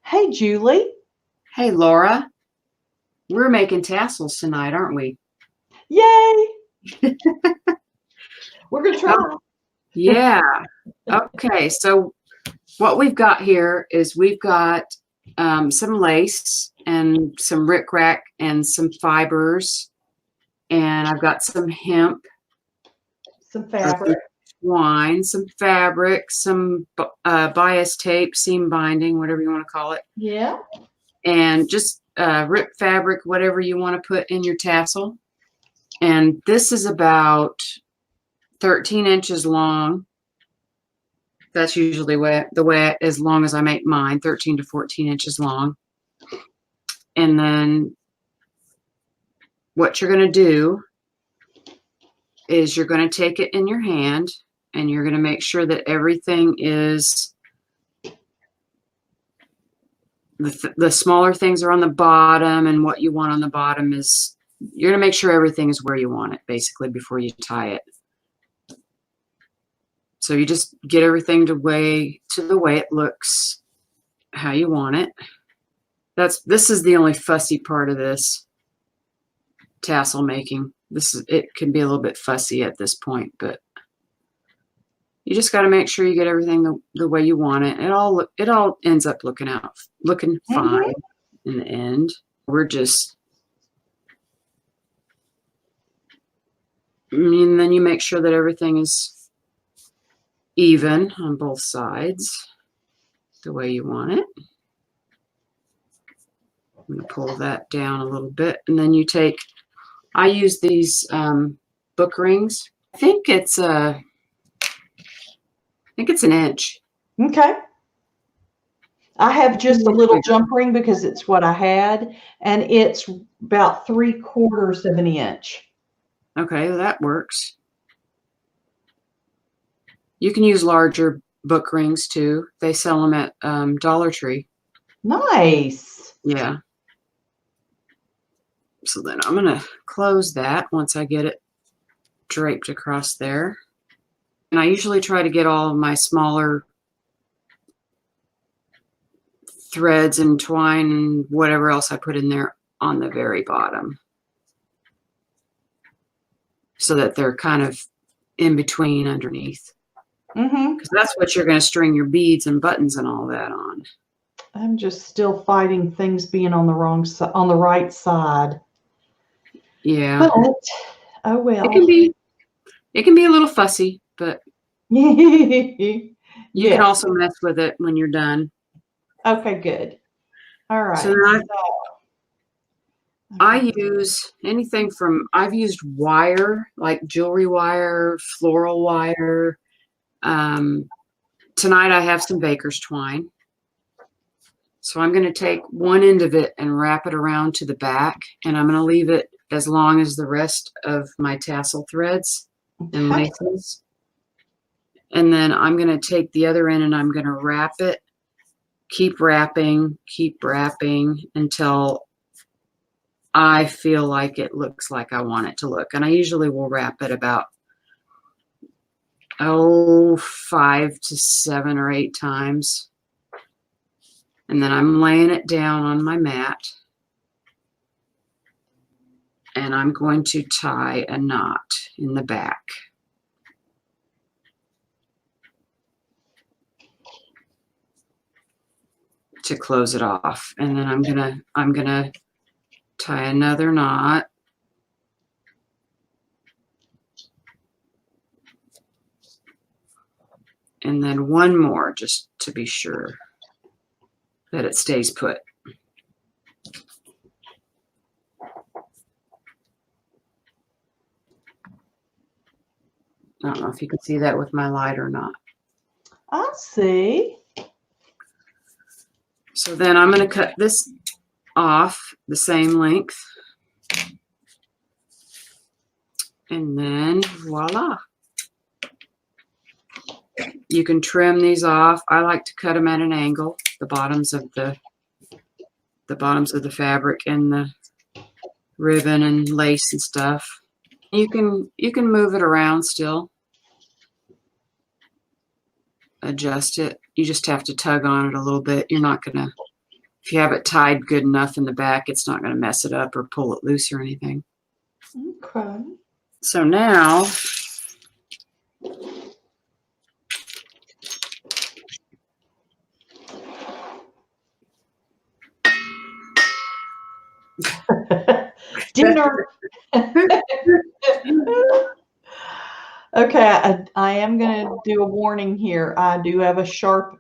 Hey, Julie. Hey, Laura, we're making tassels tonight, aren't we? Yay. We're going to Oh, try. yeah. Okay, so what we've got here is we've got some lace and some rickrack and some fibers, and I've got some hemp Some or some fabric. twine, some fabric, some bias tape, seam binding, whatever you want to call it, Yeah. and just rip fabric, whatever you want to put in your tassel. And this is about 13 inches long. That's usually the way as long as I make mine, 13 to 14 inches long. And then what you're going to do is you're going to take it in your hand and you're going to make sure that everything is, the smaller things are on the bottom, and what you want on the bottom is, you're going to make sure everything is where you want it, basically, before you tie it. So you just get everything to the way it looks, how you want it. This is the only fussy part of this tassel making. It can be a little bit fussy at this point, but you just got to make sure you get everything the way you want it. It all ends up looking fine in the end. And then you make sure that everything is even on both sides the way you want it. I'm going to pull that down a little bit, and then I use these book rings. I think it's an inch. Okay. I have just a little jump ring because it's what I had, and it's about 3/4 of an inch. Okay, well, that works. You can use larger book rings too. They sell them at Dollar Tree. Nice. Yeah. So then I'm going to close that once I get it draped across there. And I usually try to get all of my smaller threads and twine and whatever else I put in there on the very bottom, so that they're kind of in between underneath. Because that's what you're going to string your beads and buttons and all that on. I'm just still fighting things being on the right side. Yeah. But, oh well. It can be a little fussy, but you can also mess with it when you're done. Okay, good. All right. So then I use anything I've used wire, like jewelry wire, floral wire. Tonight I have some baker's twine. So I'm going to take one end of it and wrap it around to the back, and I'm going to leave it as long as the rest of my tassel threads and laces. And then I'm going to take the other end and I'm going to wrap it, keep wrapping until I feel like it looks like I want it to look. And I usually will wrap it about 5 to 7 or 8 times. And then I'm laying it down on my mat, and I'm going to tie a knot in the back. To close it off. And then I'm gonna tie another knot. And then one more, just to be sure that it stays put. I don't know if you can see that with my light or not. I see. So then I'm going to cut this off the same length. And then voila. You can trim these off. I like to cut them at an angle, the bottoms of the fabric and the ribbon and lace and stuff. You can move it around still. Adjust it. You just have to tug on it a little bit. You're not gonna If you have it tied good enough in the back, it's not going to mess it up or pull it loose or anything. Okay. So now Dinner. Okay, I am going to do a warning here. I do have a sharp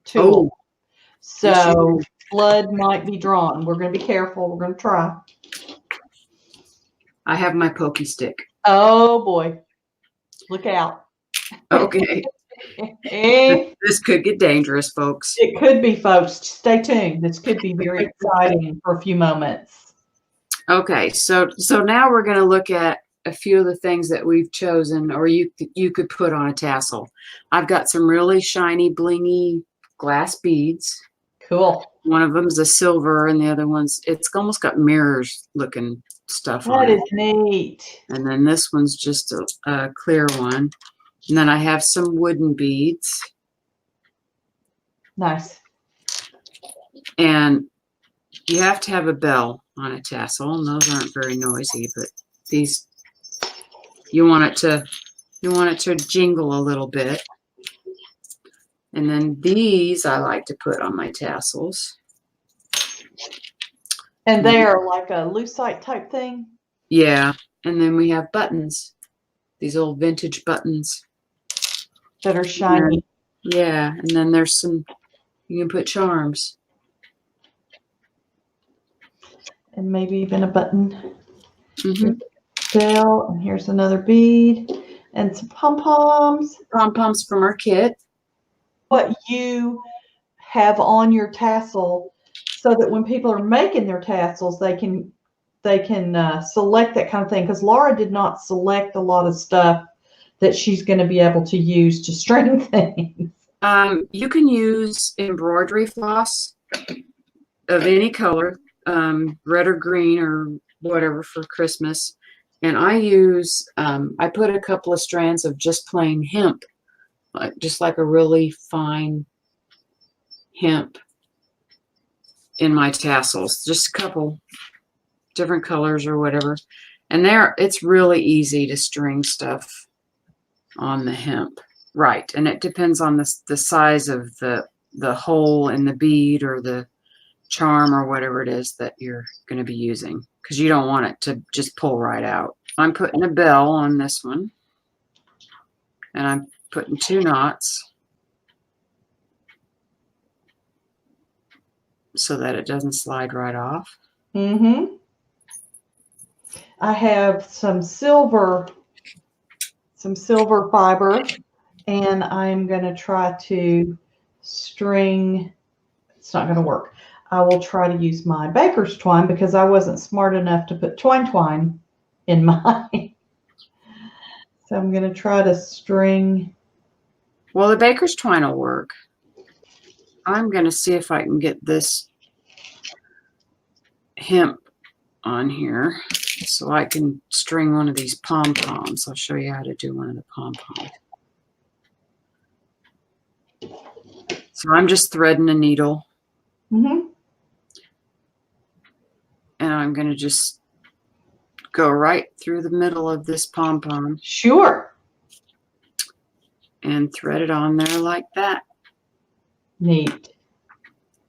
tool, oh, so blood might be drawn. We're going to be careful. We're going to try. I have my pokey stick. Oh boy, look out. Okay. It This could get dangerous, folks. could be, folks. Stay tuned. This could be very exciting for a few moments. Okay, so now we're going to look at a few of the things that we've chosen, or you could put on a tassel. I've got some really shiny, blingy glass beads. Cool. One of them's a silver, and the other one's it's almost got mirrors looking stuff on That it. is neat. And then this one's just a clear one. And then I have some wooden beads. Nice. And you have to have a bell on a tassel, and those aren't very noisy, but these you want it to jingle a little bit. And then these I like to put on my tassels. And they are like a lucite type thing? Yeah. And then we have buttons, these old vintage buttons. That are shiny. Yeah. And then there's some, you can put charms. And maybe even a button. Mm-hmm. Bell, and here's another bead. And some pom-poms. Pom-poms from our kit. What you have on your tassel, so that when people are making their tassels, they can select that kind of thing. Because Laura did not select a lot of stuff that she's going to be able to use to string things. You can use embroidery floss of any color, red or green or whatever for Christmas. And I use, I put a couple of strands of just plain hemp, just like a really fine hemp in my tassels, just a couple different colors or whatever. And it's really easy to string stuff on the hemp. Right. And it depends on the size of the hole in the bead or the charm or whatever it is that you're going to be using, because you don't want it to just pull right out. I'm putting a bell on this one, and I'm putting 2 knots so that it doesn't slide right off. Mm-hmm. I have some silver fiber, and I'm going to try to string. It's not going to work. I will try to use my baker's twine, because I wasn't smart enough to put twine in mine. So I'm going to try to string. Well, the baker's twine will work. I'm going to see if I can get this hemp on here so I can string one of these pom-poms. I'll show you how to do one of the pom-poms. So I'm just threading a needle. Mm-hmm. And I'm going to just go right through the middle of this pom-pom. Sure. And thread it on there like that. Neat.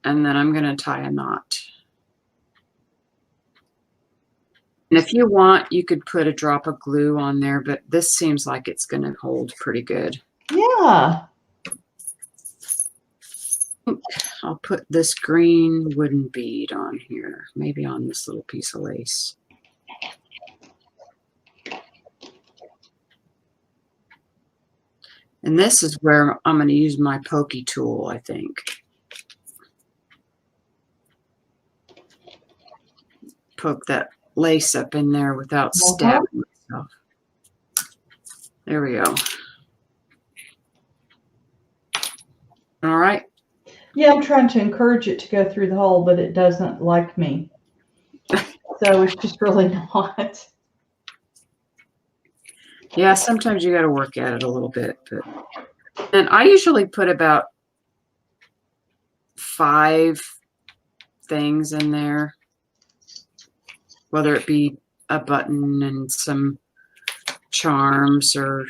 And then I'm going to tie a knot. And if you want, you could put a drop of glue on there, but this seems like it's going to hold pretty good. Yeah. I'll put this green wooden bead on here, maybe on this little piece of lace. And this is where I'm going to use my pokey tool, I think. Poke that lace up in there without stabbing myself. There we go. All right. Yeah, I'm trying to encourage it to go through the hole, but it doesn't like me. So it's just really not. Yeah, sometimes you got to work at it a little bit. And I usually put about 5 things in there, whether it be a button and some charms, or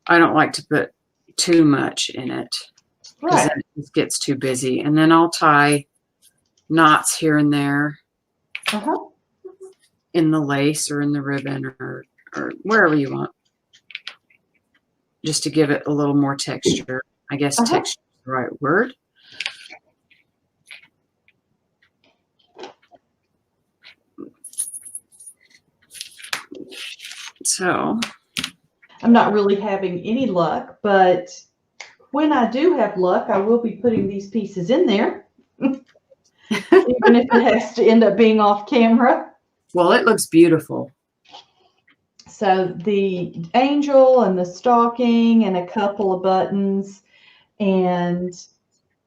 I don't like to put too much in it because Right. then it just gets too busy. And then I'll tie knots here and there Uh-huh. in the lace or in the ribbon or wherever you want, just to give it a little more texture. I guess texture is the right word. So I'm not really having any luck, but when I do have luck, I will be putting these pieces in there, even if it has to end up being off camera. well, it looks beautiful. So the angel and the stocking and a couple of buttons and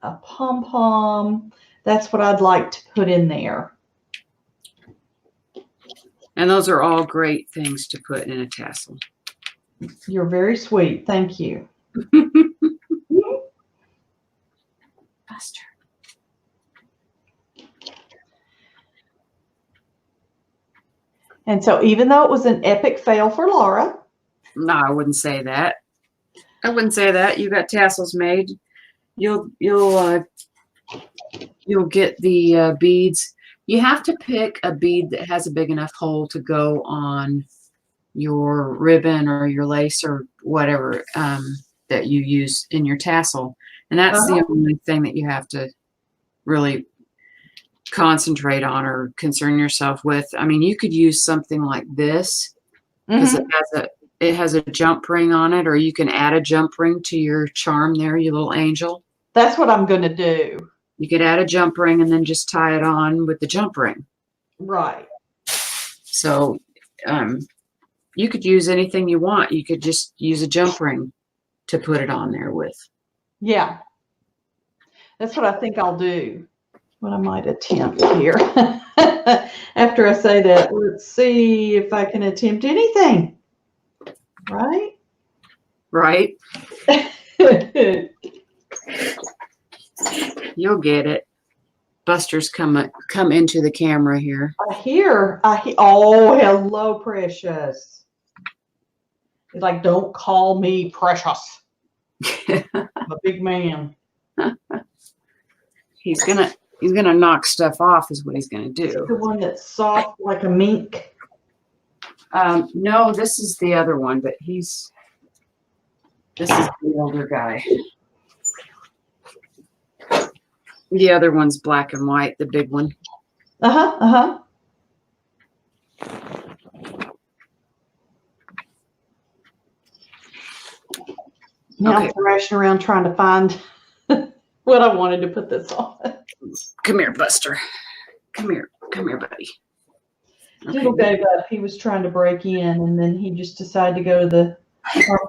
a pom-pom, that's what I'd like to put in there. And those are all great things to put in a tassel. You're very sweet. Thank you. Buster. And so even though it was an epic fail for Laura. No, I wouldn't say that. I wouldn't say that. You got tassels made. You'll get the beads. You have to pick a bead that has a big enough hole to go on your ribbon or your lace or whatever that you use in your tassel. And that's the only thing that you have to really concentrate on or concern yourself with. I mean, you could use something like this because it has a jump ring on it, or you can add a jump ring to your charm there, you little angel. That's what I'm going to do. You could add a jump ring and then just tie it on with the jump ring. Right. So you could use anything you want. You could just use a jump ring to put it on there with. Yeah. That's what I think I'll do. What I might attempt here. After I say that, let's see if I can attempt anything. Right? Right? You'll get it. Buster's come into the camera here. I hear. Oh, hello, Precious. He's like, don't call me Precious. I'm a big man. He's gonna knock stuff off, is what he's gonna do. The one that's soft like a mink. No, this is the other one, but this is the older guy. The other one's black and white, the big one. Now I'm thrashing around trying to find what I wanted to put this on. Come here, Buster. Come here, buddy. Doodle gave up. He was trying to break in, and then he just decided to go to the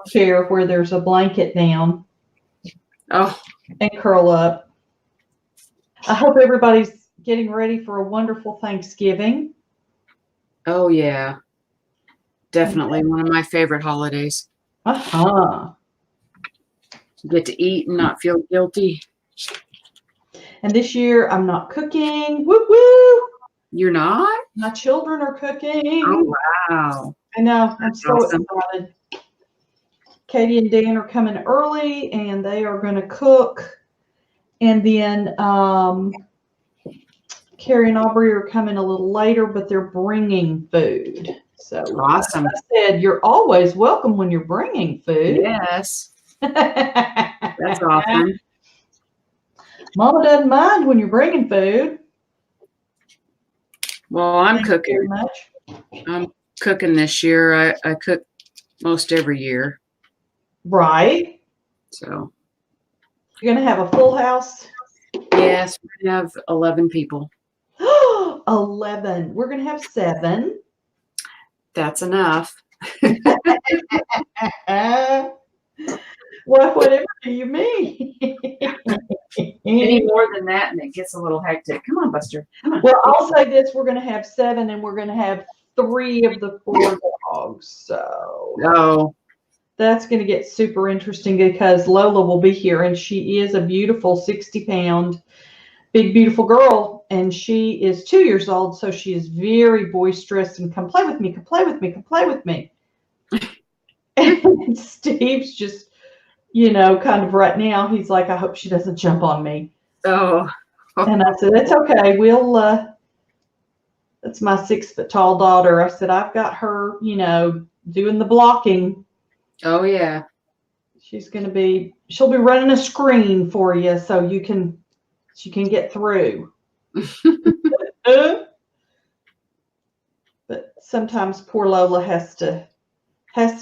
chair where there's a blanket down. Oh. And curl up. I hope everybody's getting ready for a wonderful Thanksgiving. Oh, yeah. Definitely one of my favorite holidays. You get to eat and not feel guilty. And this year, I'm not cooking. Woo woo! You're not? My children are cooking. Oh, wow. I know. I'm so excited. Katie and Dan are coming early, and they are going to cook. And then Carrie and Aubrey are coming a little later, but they're bringing food. So awesome. Like I said, you're always welcome when you're bringing food. Yes. That's awesome. Mama doesn't mind when you're bringing food. Well, I'm cooking. I'm cooking this year. I cook most every year. Right. So. You're going to have a full house? Yes, we're going to have 11 people. 11. We're going to have 7. That's enough. Well, whatever do you mean? Any more than that, and it gets a little hectic. Come on, Buster. Come on. Well, I'll say this: we're going to have 7, and we're going to have 3 of the 4 dogs. So that's going to get super interesting because Lola will be here, and she is a beautiful 60-pound big, beautiful girl, and she is 2 years old, so she is very boisterous and come play with me, come play with me, come play with me. And Steve's just, kind of right now, he's like, I hope she doesn't jump on me. Oh. And I said, it's okay. That's my 6-foot-tall daughter. I said, I've got her, doing the blocking. Oh, yeah. She'll be running a screen for you so she can get through. But sometimes poor Lola has to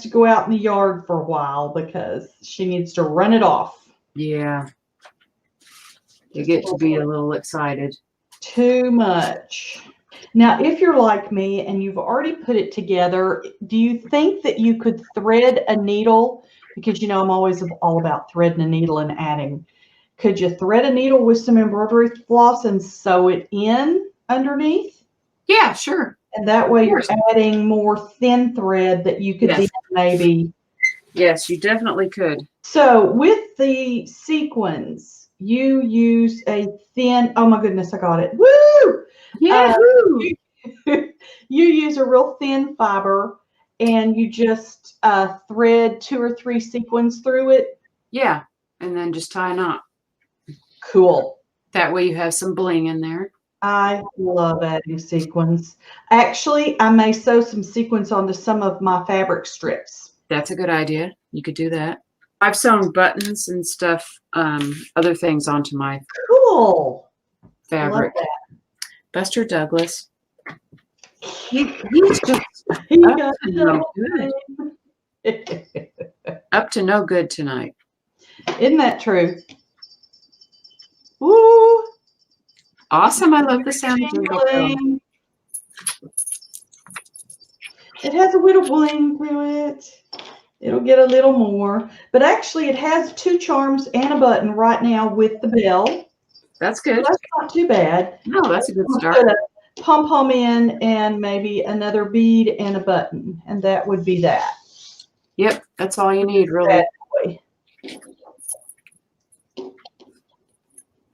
go out in the yard for a while because she needs to run it off. Yeah. You get to be a little excited. Too much. Now, if you're like me and you've already put it together, do you think that you could thread a needle? Because, I'm always all about threading a needle and adding. Could you thread a needle with some embroidery floss and sew it in underneath? Yeah, sure. And that way you're adding more thin thread that you could then maybe. Yes, you definitely could. So with the sequins, you use a thin, oh my goodness, I got it. Woo! Yahoo! You use a real thin fiber and you just thread 2 or 3 sequins through it. Yeah, and then just tie a knot. Cool. That way you have some bling in there. I love adding sequins. Actually, I may sew some sequins onto some of my fabric strips. That's a good idea. You could do that. I've sewn buttons and stuff, other things onto my fabric. Love that. Buster Douglas. He's just up to no good tonight. Isn't that true? Woo! Awesome. I love the sound of it. It has a little bling to it. It'll get a little more. But actually, it has 2 charms and a button right now with the bell. That's good. So that's not too bad. No, that's a good start. Put a pom-pom in and maybe another bead and a button. And that would be that. Yep, that's all you need, really.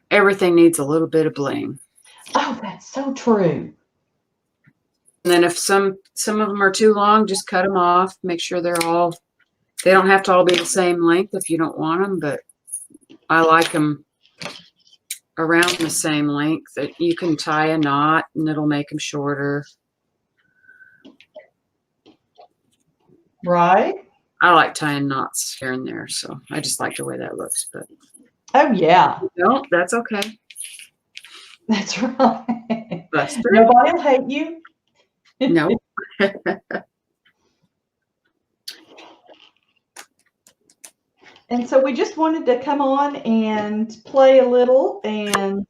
Everything needs a little bit of bling. Oh, that's so true. And then if some of them are too long, just cut them off. Make sure they don't have to all be the same length if you don't want them, but I like them around the same length. That you can tie a knot and it'll make them shorter. Right. I like tying knots here and there, so I just like the way that looks. But oh yeah, no, that's okay. That's right. Buster. Nobody will hate you. No. And so we just wanted to come on and play a little and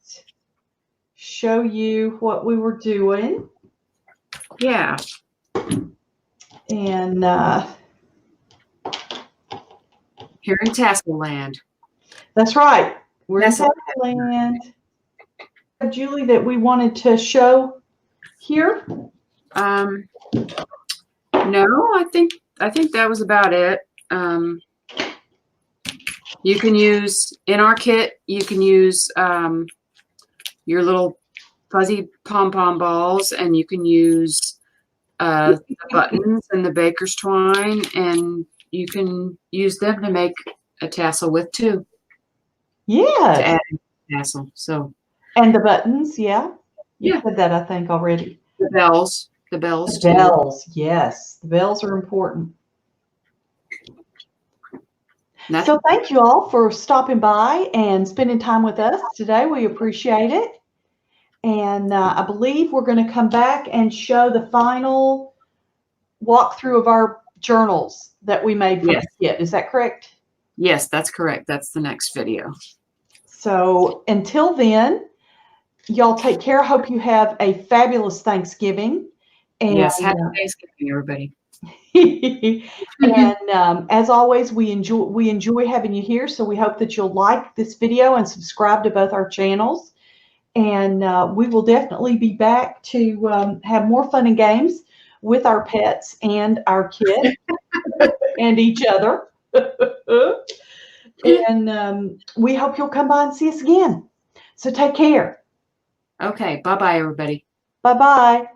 show you what we were doing. Yeah. And here in Tassel land. That's right. We're in Tassel land. Julie, that we wanted to show here? No, I think that was about it. You can use, in our kit, you can use your little fuzzy pom-pom balls, and you can use the buttons and the baker's twine, and you can use them to make a tassel with too. Yeah. To add a tassel. So. And the buttons, yeah. You said that, I think, already. The bells. The bells. The bells, yes. The bells are important. So thank you all for stopping by and spending time with us today. We appreciate it. And I believe we're going to come back and show the final walkthrough of our journals that we made for the kit. Is that correct? Yes, that's correct. That's the next video. So until then, y'all take care. I hope you have a fabulous Thanksgiving. And, yes, happy Thanksgiving, everybody. And as always, we enjoy having you here. So we hope that you'll like this video and subscribe to both our channels. And we will definitely be back to have more fun and games with our pets and our kids and each other. And we hope you'll come by and see us again. So take care. Okay, bye-bye, everybody. Bye-bye.